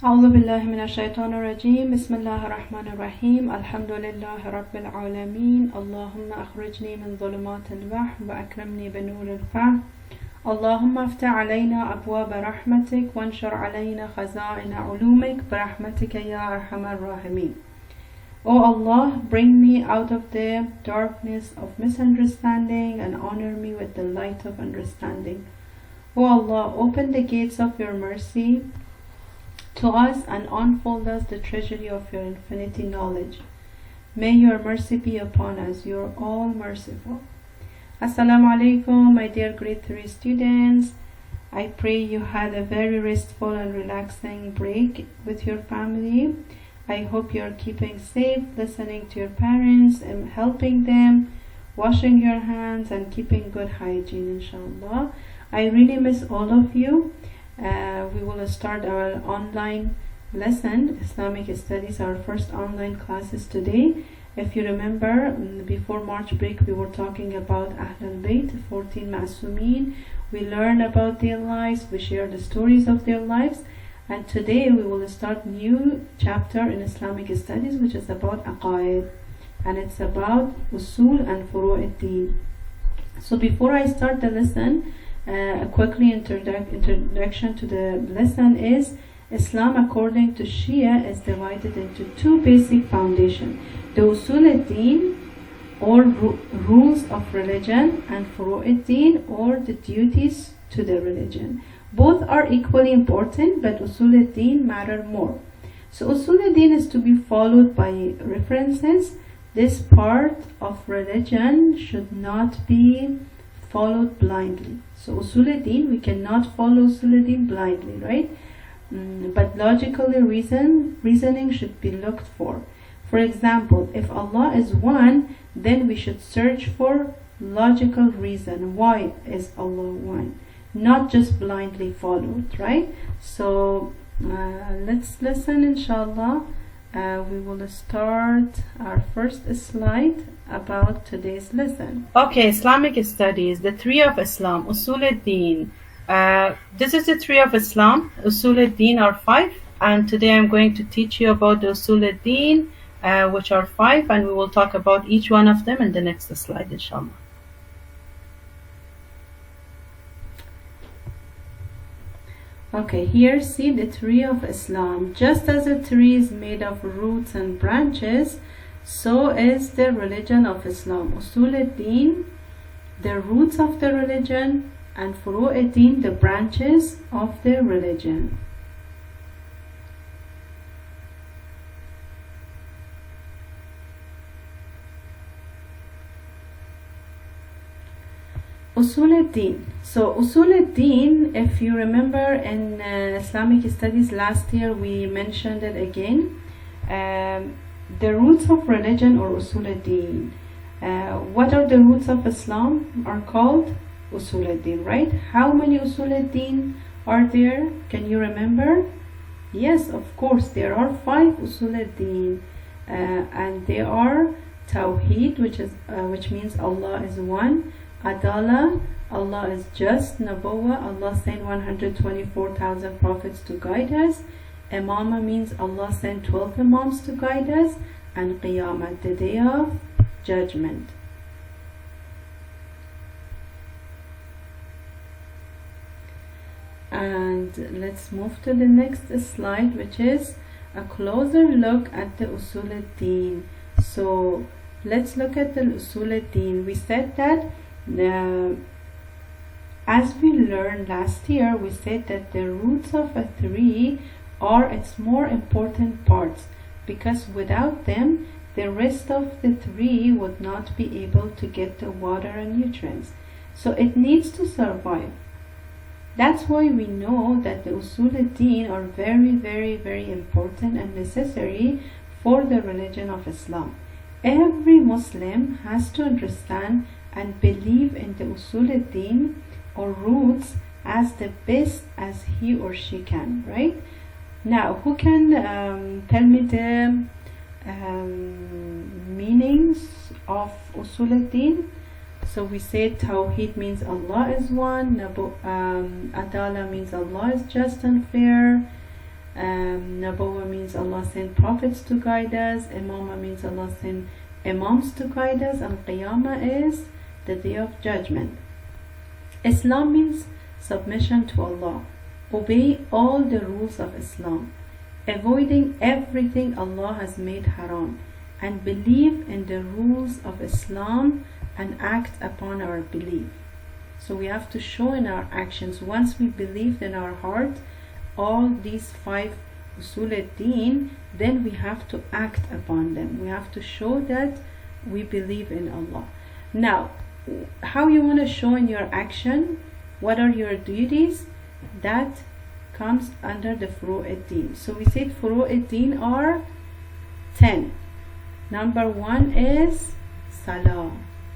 أعوذ بالله من الشيطان الرجيم بسم الله الرحمن الرحيم الحمد لله رب العالمين اللهم أخرجني من ظلمات الوهم وأكرمني بنور الفهم اللهم افتح علينا أبواب رحمتك وانشر علينا خزائن علومك برحمتك يا أرحم الراحمين. O Allah, bring me out of the darkness of misunderstanding and honor me with the light of understanding. O Allah, open the gates of your mercy to us and unfold us the treasury of your infinity knowledge. May your mercy be upon us, you are all merciful. Assalamu alaikum, my dear grade 3 students. I pray you had a very restful and relaxing break with your family. I hope you are keeping safe, listening to your parents and helping them, washing your hands and keeping good hygiene, inshallah. I really miss all of you. We will start our online lesson, Islamic Studies, our first online classes today. If you remember, before March break we were talking about Ahlul Bayt, 14 Ma'sumin. We learned about their lives, we shared the stories of their lives, and today we will start new chapter in Islamic Studies which is about Aqaid, and it's about Usool and Deen. So before I start the lesson, a quickly introduction to the lesson is Islam according to Shia is divided into two basic foundations: the Usool Deen or rules of religion and Deen or the duties to the religion. Both are equally important, but Usool Deen matter more. So Usool Deen is to be followed by references. This part of religion should not be followed blindly. So Usool Deen, we cannot follow Usool Deen blindly, right? But logically reasoning should be looked for. For example, if Allah is one, then we should search for logical reason. Why is Allah one? Not just blindly followed, right? So let's listen, inshallah. We will start our first slide about today's lesson. Okay, Islamic Studies, the tree of Islam, Usool Deen. This is the tree of Islam. Usool Deen are 5, and today I'm going to teach you about the Usool Deen, which are 5, and we will talk about each one of them in the next slide, inshallah. Okay, here see the tree of Islam. Just as a tree is made of roots and branches, so is the religion of Islam. Usool Deen, the roots of the religion, and Deen, the branches of the religion. Usool Deen. So Usool Deen, if you remember in Islamic Studies last year, we mentioned it again. The roots of religion or Usool Deen. What are the roots of Islam? Are called Usool Deen, right? How many Usool Deen are there? Can you remember? Yes, of course, there are 5 Usool Deen, and they are Tawheed, which means Allah is one. Adala, Allah is just. Nabuwa, Allah sent 124,000 prophets to guide us. Imama means Allah sent 12 Imams to guide us. And Qiyamah, the day of judgment. And let's move to the next slide, which is a closer look at the Usool Deen. So let's look at the Usool Deen. We said that as we learned last year, we said that the roots of a tree are its more important parts, because without them the rest of the tree would not be able to get the water and nutrients. So it needs to survive. That's why we know that the Usool Deen are very, very, very important and necessary for the religion of Islam. Every Muslim has to understand and believe in the Usool Deen or roots as the best as he or she can, right? Now, who can tell me the meanings of Usool Deen? So we said Tawheed means Allah is one, Adala means Allah is just and fair, Nabawa means Allah sent prophets to guide us. Imama means Allah sent imams to guide us. And Qiyamah is the day of judgment. Islam means submission to Allah. Obey all the rules of Islam, avoiding everything Allah has made haram, and believe in the rules of Islam and act upon our belief. So we have to show in our actions. Once we believed in our heart all these 5 Usool Deen, then we have to act upon them. We have to show that we believe in Allah. Now, how you want to show in your action, what are your duties, that comes under the Furu' Deen. So we said Furu' Deen are 10. Number 1 is Salah.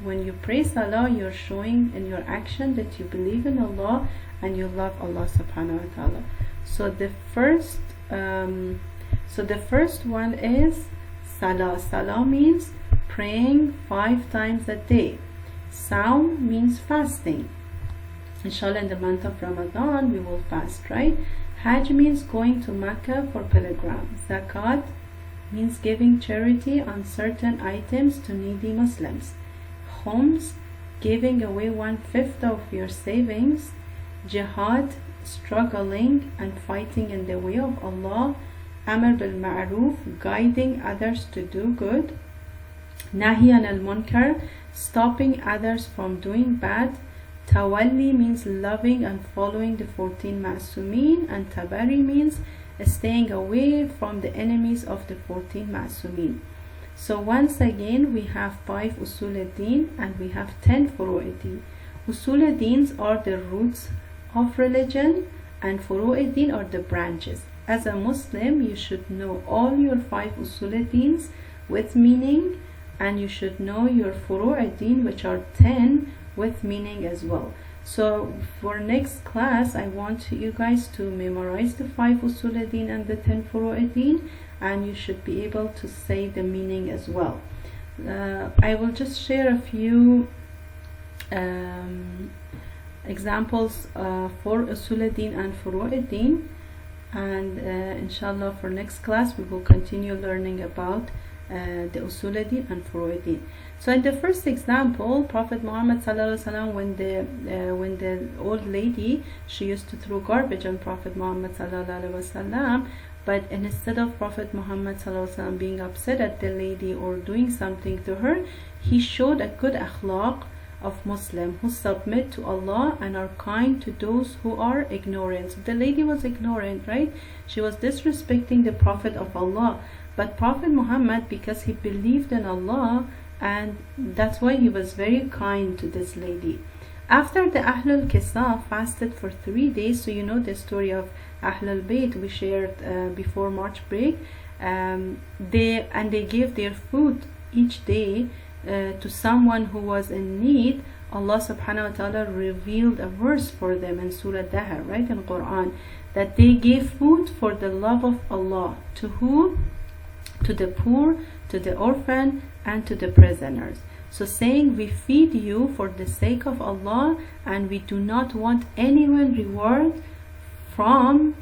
When you pray Salah, you're showing in your action that you believe in Allah and you love Allah subhanahu wa ta'ala. So the first one is Salah. Salah means praying 5 times a day. Saum means fasting. Inshallah, in the month of Ramadan we will fast, right? Hajj means going to Mecca for pilgrim. Zakat means giving charity on certain items to needy Muslims. Khums, giving away 1/5 of your savings. Jihad, struggling and fighting in the way of Allah. Amr bil Ma'ruf, guiding others to do good. Nahi anil Munkar, stopping others from doing bad. Tawalli means loving and following the 14 Ma'sumin, and Tabari means staying away from the enemies of the 14 Ma'sumin. So once again, we have 5 Usool Deen and we have 10 Furu' Deen. Usool Deens are the roots of religion and Furu' Deen are the branches. As a Muslim, you should know all your 5 Usool Deens with meaning, and you should know your Furu' Deen, which are 10, with meaning as well. So for next class, I want you guys to memorize the 5 Usool Deen and the 10 Furu' Deen, and you should be able to say the meaning as well. I will just share a few examples for Usool Deen and Furu' Deen, and inshallah for next class we will continue learning about the Usool Deen and Furu' Deen. So in the first example, Prophet Muhammad sallallahu alaihi wasallam, when the old lady, she used to throw garbage on Prophet Muhammad sallallahu alaihi wasallam, but instead of Prophet Muhammad sallallahu alaihi wasallam being upset at the lady or doing something to her, he showed a good akhlaq of Muslim who submit to Allah and are kind to those who are ignorant. So the lady was ignorant, right? She was disrespecting the Prophet of Allah, but Prophet Muhammad, because he believed in Allah, and that's why he was very kind to this lady. After the Ahlul Kisa fasted for 3 days, so you know the story of Ahlul Bayt we shared before March break, they gave their food each day to someone who was in need. Allah subhanahu wa ta'ala revealed a verse for them in Surah Dahr, right, in Quran, that they gave food for the love of Allah. To who? To the poor, to the orphan, and to the prisoners. So saying, we feed you for the sake of Allah, and we do not want anyone reward from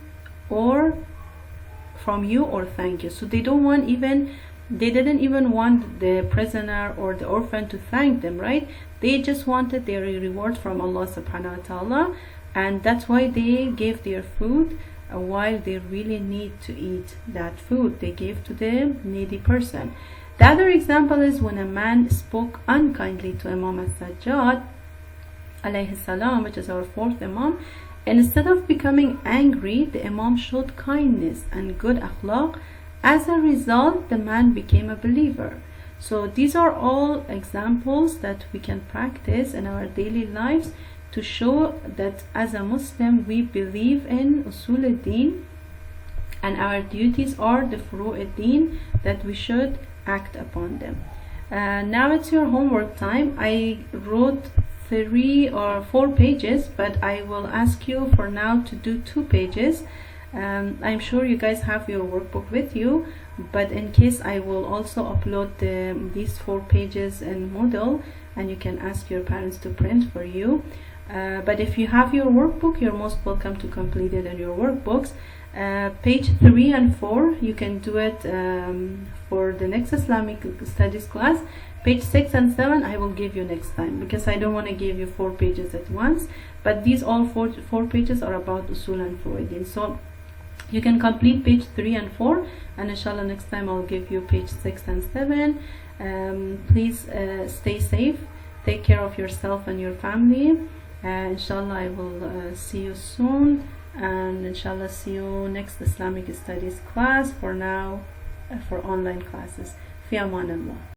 you or thank you. So they didn't even want the prisoner or the orphan to thank them, right? They just wanted their reward from Allah subhanahu wa ta'ala, and that's why they gave their food while they really need to eat that food. They gave to the needy person. The other example is when a man spoke unkindly to Imam al-Sajjad alayhi salam, which is our 4th Imam, and instead of becoming angry, the Imam showed kindness and good akhlaq. As a result, the man became a believer. So these are all examples that we can practice in our daily lives to show that as a Muslim we believe in Usool Deen, and our duties are the Furu' Deen, that we should act upon them. Now it's your homework time. I wrote 3 or 4 pages, but I will ask you for now to do 2 pages. I'm sure you guys have your workbook with you, but in case, I will also upload these 4 pages in Moodle, and you can ask your parents to print for you. But if you have your workbook, you're most welcome to complete it in your workbooks. Page 3 and 4 you can do it for the next Islamic studies class. Page 6 and 7 I will give you next time, because I don't want to give you 4 pages at once, but these all four pages are about Usool and Furu'id. So you can complete page 3 and 4, and inshallah next time I'll give you page 6 and 7. Please stay safe, take care of yourself and your family. Inshallah I will see you soon, and inshallah see you next Islamic studies class. For now, for online classes. Fi aman Allah.